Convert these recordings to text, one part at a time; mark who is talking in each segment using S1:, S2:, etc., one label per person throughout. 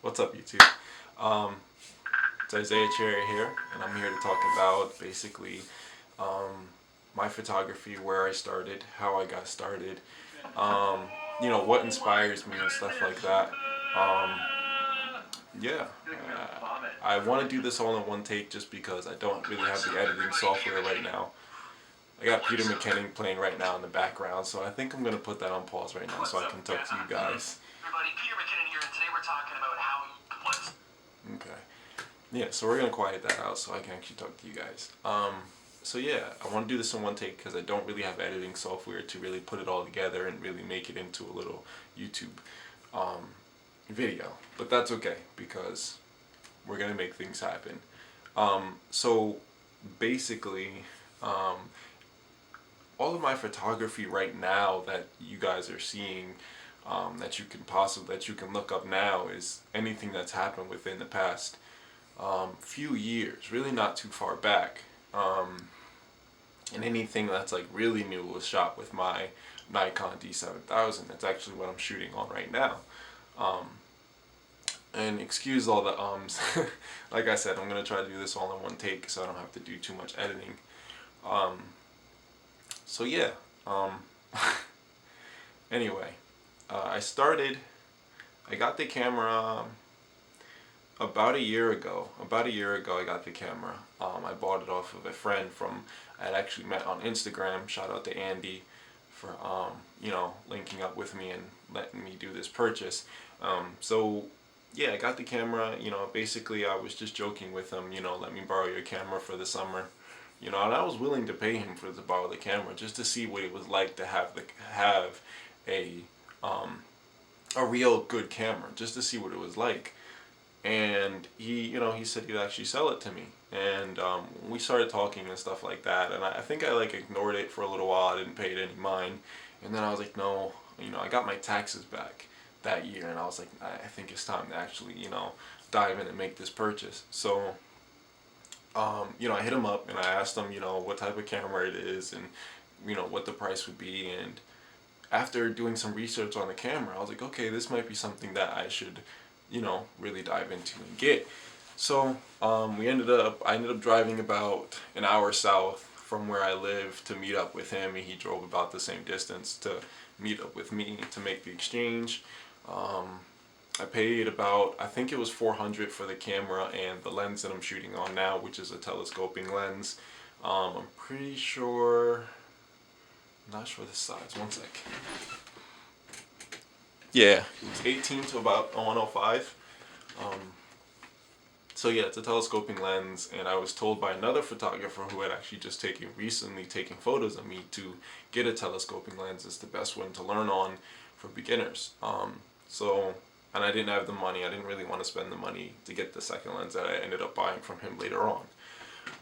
S1: What's up, YouTube? Um, it's Isaiah Cherry here, and I'm here to talk about basically my photography, where I started, how I got started, um, what inspires me and stuff like that. Um, yeah, I want to do this all in one take just because I don't really have the editing software right now. I got Peter McKinnon playing right now in the background, so I think I'm going to put that on pause right now so I can talk to you guys.
S2: Everybody, Peter McKinnon here, and today we're talking about how what's
S1: Okay. Yeah, so we're going to quiet that out so I can actually talk to you guys. So yeah, I want to do this in one take because I don't really have editing software to really put it all together and really make it into a little YouTube video. But that's okay because we're going to make things happen. So basically, all of my photography right now that you guys are seeing, that you can look up now, is anything that's happened within the past few years, really not too far back. And anything that's like really new was shot with my Nikon D7000. That's actually what I'm shooting on right now. And excuse all the ums. Like I said, I'm gonna try to do this all in one take so I don't have to do too much editing. So yeah. Anyway, I got the camera about a year ago. About a year ago I got the camera. I bought it off of a friend I'd actually met on Instagram. Shout out to Andy for linking up with me and letting me do this purchase. So yeah, I got the camera. Basically I was just joking with him, let me borrow your camera for the summer. And I was willing to pay him to borrow the camera just to see what it was like to have a real good camera, just to see what it was like. And he said he'd actually sell it to me, and we started talking and stuff like that. And I think I ignored it for a little while. I didn't pay it any mind, and then I was like, no, I got my taxes back that year, and I was like, I think it's time to actually dive in and make this purchase. So I hit him up and I asked him what type of camera it is and what the price would be. And after doing some research on the camera, I was like, okay, this might be something that I should really dive into and get. So I ended up driving about an hour south from where I live to meet up with him, and he drove about the same distance to meet up with me to make the exchange. I paid about, I think it was $400 for the camera and the lens that I'm shooting on now, which is a telescoping lens. I'm pretty sure, not sure the size, one sec. Yeah, it's 18 to about 105. So yeah, it's a telescoping lens, and I was told by another photographer who had actually just recently taken photos of me to get a telescoping lens is the best one to learn on for beginners. And I didn't have the money. I didn't really want to spend the money to get the second lens that I ended up buying from him later on.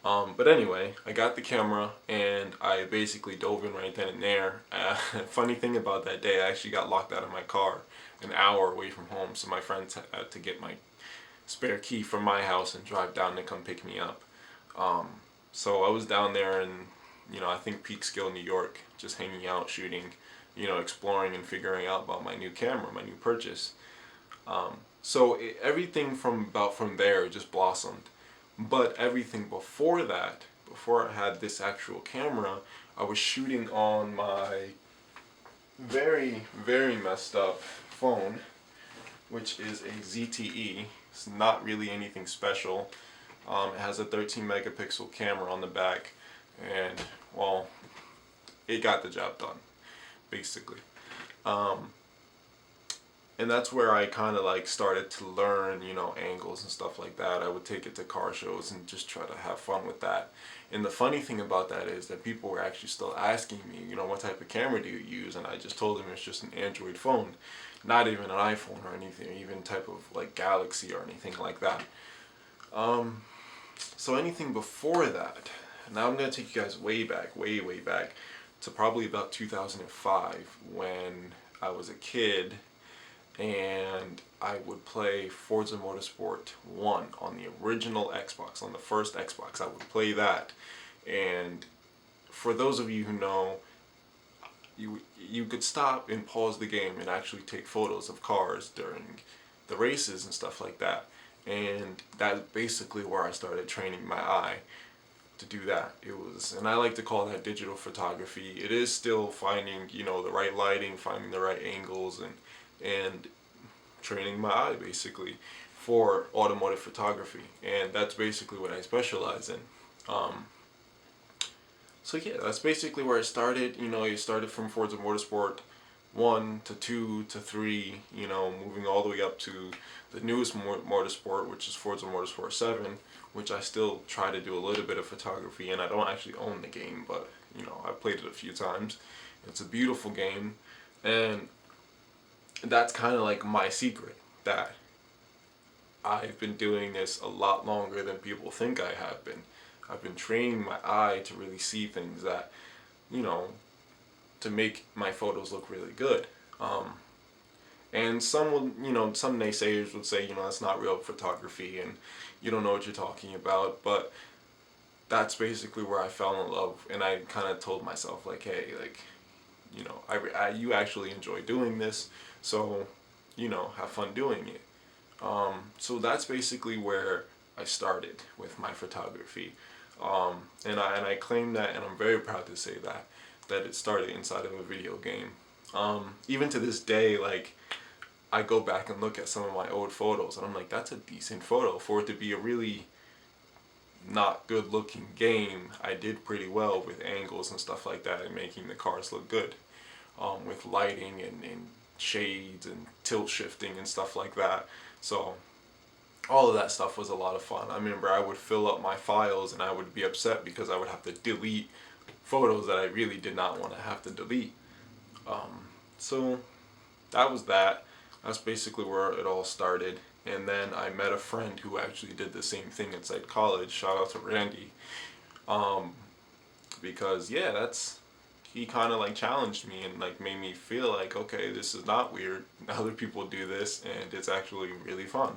S1: But anyway, I got the camera and I basically dove in right then and there. Funny thing about that day, I actually got locked out of my car an hour away from home, so my friends had to get my spare key from my house and drive down to come pick me up. So I was down there in, I think Peekskill, New York, just hanging out, shooting, exploring and figuring out about my new camera, my new purchase. Everything from there just blossomed. But everything before that, before I had this actual camera, I was shooting on my very, very messed up phone, which is a ZTE. It's not really anything special. It has a 13 megapixel camera on the back, and well, it got the job done, basically. And that's where I kind of started to learn, angles and stuff like that. I would take it to car shows and just try to have fun with that. And the funny thing about that is that people were actually still asking me, what type of camera do you use? And I just told them it's just an Android phone, not even an iPhone or anything, or even type of Galaxy or anything like that. So anything before that, now I'm going to take you guys way back, way back to probably about 2005 when I was a kid. And I would play Forza Motorsport 1 on the original Xbox, on the first Xbox. I would play that. And for those of you who know, you could stop and pause the game and actually take photos of cars during the races and stuff like that. And that's basically where I started training my eye to do that. And I like to call that digital photography. It is still finding, the right lighting, finding the right angles, and training my eye basically for automotive photography. And that's basically what I specialize in. So yeah, that's basically where it started. It started from Forza Motorsport 1 to 2 to 3, moving all the way up to the newest motorsport, which is Forza Motorsport 7, which I still try to do a little bit of photography, and I don't actually own the game, but I played it a few times. It's a beautiful game, and that's kind of like my secret, that I've been doing this a lot longer than people think I have been. I've been training my eye to really see things that, to make my photos look really good. And some naysayers would say, that's not real photography and you don't know what you're talking about. But that's basically where I fell in love, and I kind of told myself, like, hey, like, you actually enjoy doing this, so, have fun doing it. So that's basically where I started with my photography. And I claim that, and I'm very proud to say that it started inside of a video game. Even to this day, like, I go back and look at some of my old photos, and I'm like, that's a decent photo. For it to be a really not good looking game, I did pretty well with angles and stuff like that, and making the cars look good, with lighting and shades and tilt shifting and stuff like that. So all of that stuff was a lot of fun. I remember I would fill up my files and I would be upset because I would have to delete photos that I really did not want to have to delete. So that was that. That's basically where it all started. And then I met a friend who actually did the same thing inside college. Shout out to Randy. Because he kind of like challenged me and like made me feel like, okay, this is not weird. Other people do this and it's actually really fun.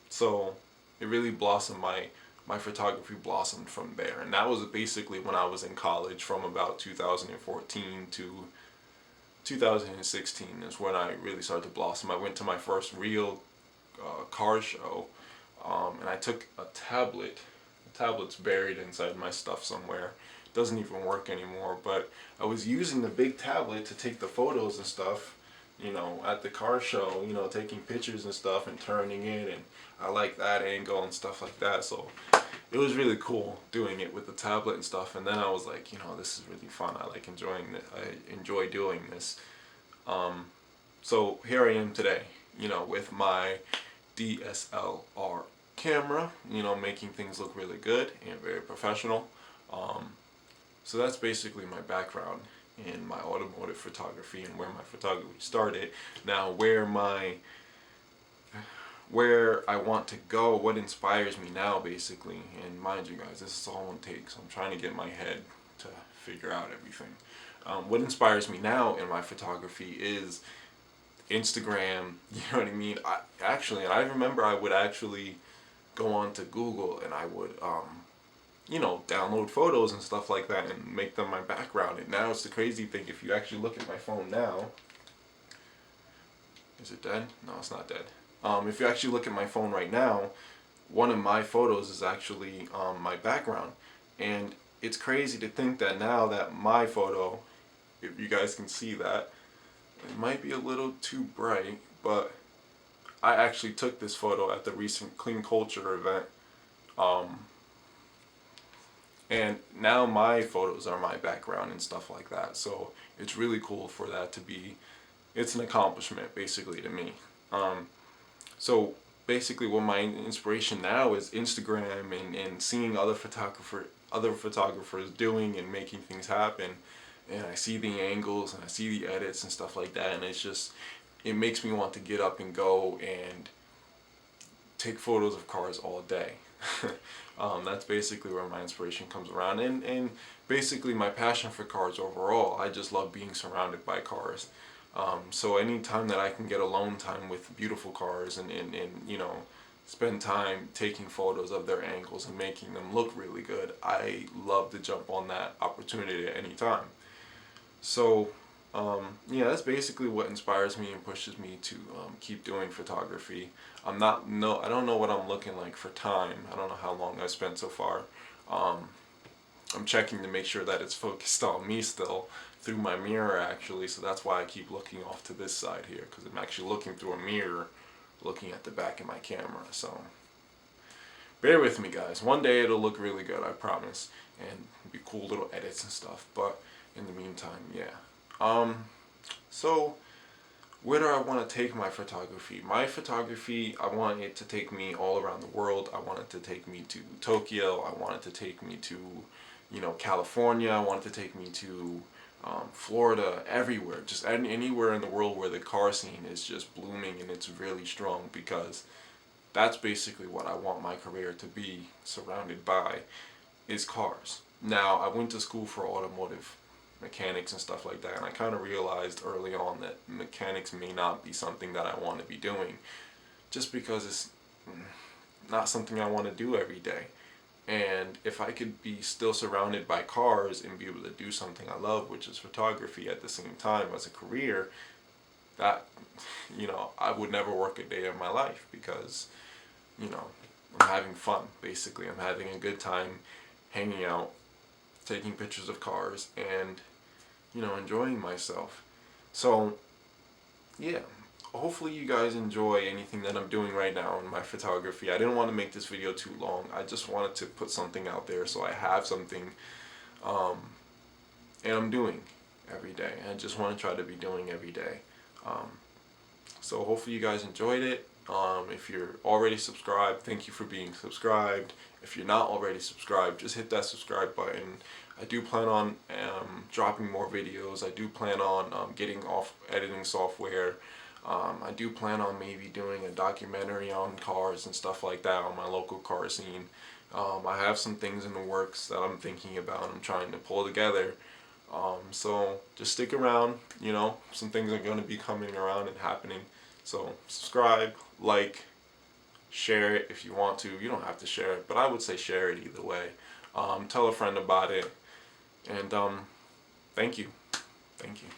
S1: So it really blossomed, my photography blossomed from there. And that was basically when I was in college, from about 2014 to 2016 is when I really started to blossom. I went to my first real car show, and I took a tablet. The tablet's buried inside my stuff somewhere. It doesn't even work anymore, but I was using the big tablet to take the photos and stuff, at the car show, taking pictures and stuff and turning it, and I like that angle and stuff like that. So it was really cool doing it with the tablet and stuff. And then I was like, this is really fun. I like enjoying it. I enjoy doing this. So here I am today, with my DSLR camera, making things look really good and very professional. So that's basically my background in my automotive photography and where my photography started. Now where I want to go, what inspires me now basically, and mind you guys, this is all it takes. I'm trying to get my head to figure out everything. What inspires me now in my photography is Instagram, you know what I mean? I remember I would actually go on to Google and I would download photos and stuff like that and make them my background. And now it's the crazy thing, if you actually look at my phone now, is it dead? No, it's not dead. If you actually look at my phone right now, one of my photos is actually my background. And it's crazy to think that now that my photo, if you guys can see that, it might be a little too bright, but I actually took this photo at the recent Clean Culture event. And now my photos are my background and stuff like that. So it's really cool for that to be, it's an accomplishment basically to me. So basically what my inspiration now is Instagram and seeing other photographers doing and making things happen. And I see the angles and I see the edits and stuff like that. And it makes me want to get up and go and take photos of cars all day. That's basically where my inspiration comes around, and basically my passion for cars overall. I just love being surrounded by cars. So anytime that I can get alone time with beautiful cars and spend time taking photos of their angles and making them look really good, I love to jump on that opportunity at any time. So Yeah, that's basically what inspires me and pushes me to keep doing photography. I'm not no I don't know what I'm looking like for time. I don't know how long I've spent so far. Um, I'm checking to make sure that it's focused on me still through my mirror actually, so that's why I keep looking off to this side here, because I'm actually looking through a mirror looking at the back of my camera. So bear with me, guys. One day it'll look really good, I promise, and be cool little edits and stuff. But in the meantime, yeah. So where do I want to take my photography? My photography, I want it to take me all around the world. I want it to take me to Tokyo. I want it to take me to, California. I want it to take me to Florida, everywhere. Just anywhere in the world where the car scene is just blooming and it's really strong, because that's basically what I want my career to be surrounded by, is cars. Now, I went to school for automotive mechanics and stuff like that, and I kind of realized early on that mechanics may not be something that I want to be doing, just because it's not something I want to do every day. And if I could be still surrounded by cars and be able to do something I love, which is photography, at the same time as a career, that, I would never work a day of my life, because, I'm having fun, basically. I'm having a good time hanging out, taking pictures of cars, and, enjoying myself. So, yeah. Hopefully you guys enjoy anything that I'm doing right now in my photography. I didn't want to make this video too long. I just wanted to put something out there so I have something, and I'm doing every day. I just want to try to be doing every day. So hopefully you guys enjoyed it. If you're already subscribed, thank you for being subscribed. If you're not already subscribed, just hit that subscribe button. I do plan on dropping more videos. I do plan on getting off editing software. I do plan on maybe doing a documentary on cars and stuff like that on my local car scene. I have some things in the works that I'm thinking about. I'm trying to pull together. So just stick around, some things are going to be coming around and happening. So subscribe, like, share it if you want to. You don't have to share it, but I would say share it either way. Tell a friend about it. And thank you. Thank you.